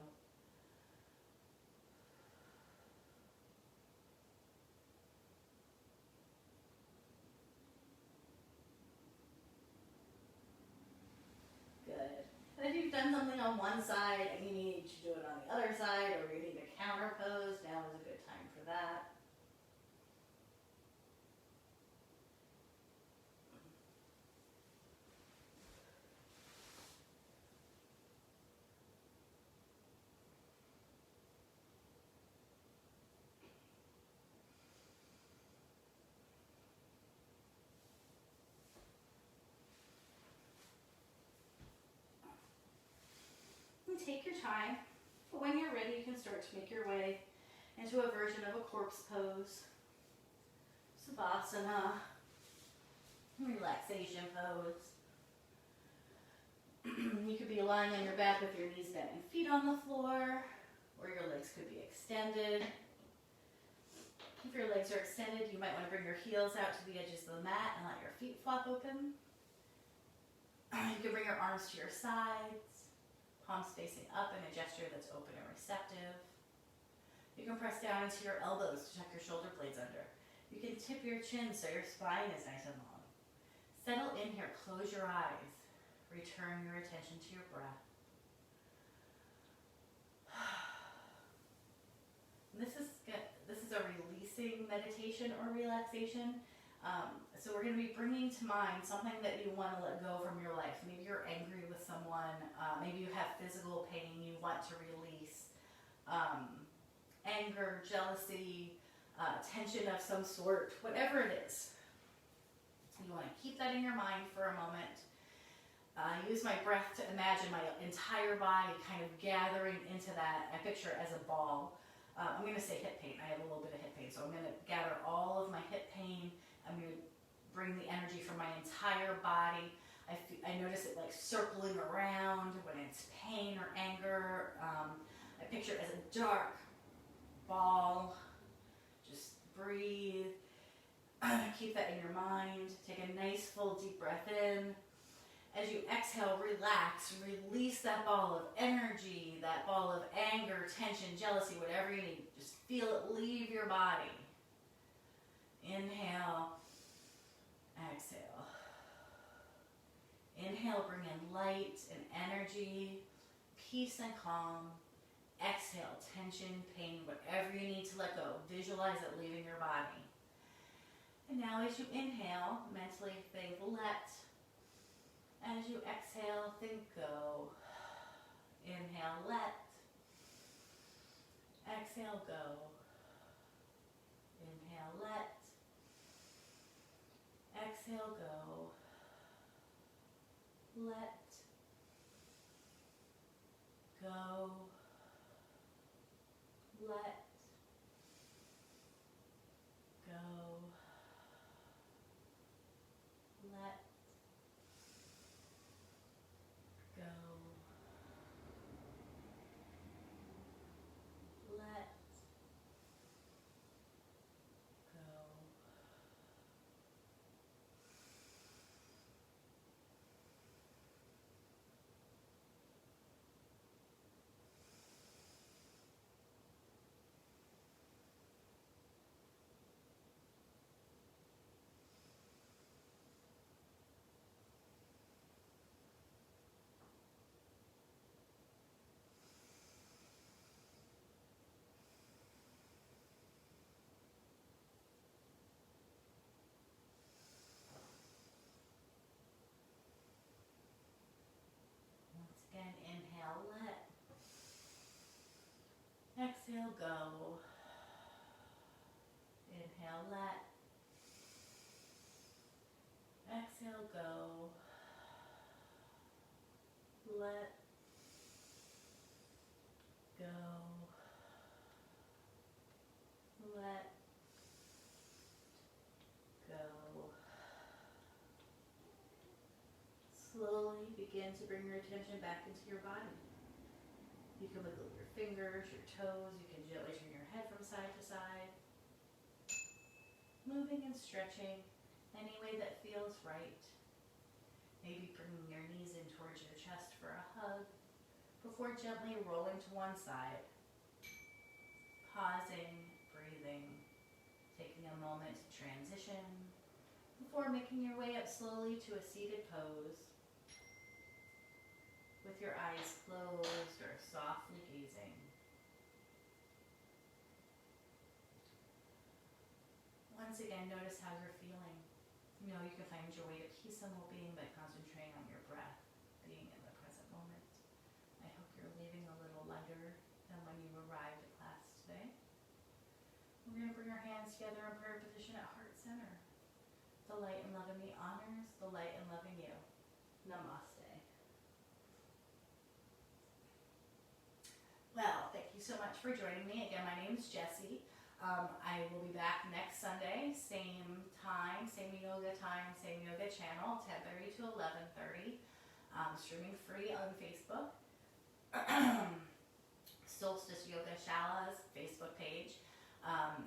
Good. And if you've done something on one side and you need to do it on the other side, or you need a counter pose, now is a good time for that. Take your time, but when you're ready, you can start to make your way into a version of a corpse pose, savasana, relaxation pose. You could be lying on your back with your knees bent and feet on the floor, or your legs could be extended. If your legs are extended, you might want to bring your heels out to the edges of the mat and let your feet flop open. You can bring your arms to your sides, palms facing up in a gesture that's open and receptive. You can press down into your elbows to tuck your shoulder blades under. You can tip your chin so your spine is nice and long. Settle in here, close your eyes. Return your attention to your breath. This is a releasing meditation or relaxation. So we're going to be bringing to mind something that you want to let go from your life. Maybe you're angry with someone. Maybe you have physical pain you want to release. Anger, jealousy, tension of some sort, whatever it is. You want to keep that in your mind for a moment. Use my breath to imagine my entire body kind of gathering into that. I picture it as a ball. I'm going to say hip pain. I have a little bit of hip pain. So I'm going to gather all of my hip pain. I'm going to bring the energy from my entire body. I notice it like circling around when it's pain or anger. I picture it as a dark ball. Just breathe. Keep that in your mind. Take a nice full deep breath in. As you exhale, relax, release that ball of energy, that ball of anger, tension, jealousy, whatever you need. Just feel it leave your body. Inhale, exhale. Inhale, bring in light and energy, peace and calm. Exhale, tension, pain, whatever you need to let go. Visualize it leaving your body. And now as you inhale, mentally think let. As you exhale, think go. Inhale, let. Exhale, go. Inhale, let. Exhale, go. Let. Go. Let. Go. Exhale, go. Inhale, let. Exhale, go. Let go. Let go. Slowly begin to bring your attention back into your body. You can wiggle your fingers, your toes. You can gently turn your head from side to side. Moving and stretching any way that feels right. Maybe bringing your knees in towards your chest for a hug before gently rolling to one side. Pausing, breathing, taking a moment to transition before making your way up slowly to a seated pose with your eyes closed or softly gazing. Once again, notice how you're feeling. You know you can find your way to peace and well-being by concentrating on your breath, being in the present moment. I hope you're leaving a little lighter than when you arrived at class today. We're going to bring our hands together in prayer position at heart center. The light and love in me honors the light and love in you. Namaste. Well, thank you so much for joining me. Again, my name is Jessie. I will be back next Sunday, same time, same yoga channel, 10:30 to 11:30. Streaming free on Facebook. Solstice Yoga Shala's Facebook page.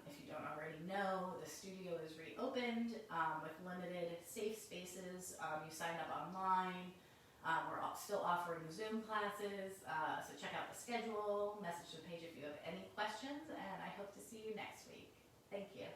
If you don't already know, the studio is reopened with limited safe spaces. You sign up online. We're still offering Zoom classes, so check out the schedule, message the page if you have any questions, and I hope to see you next week. Thank you.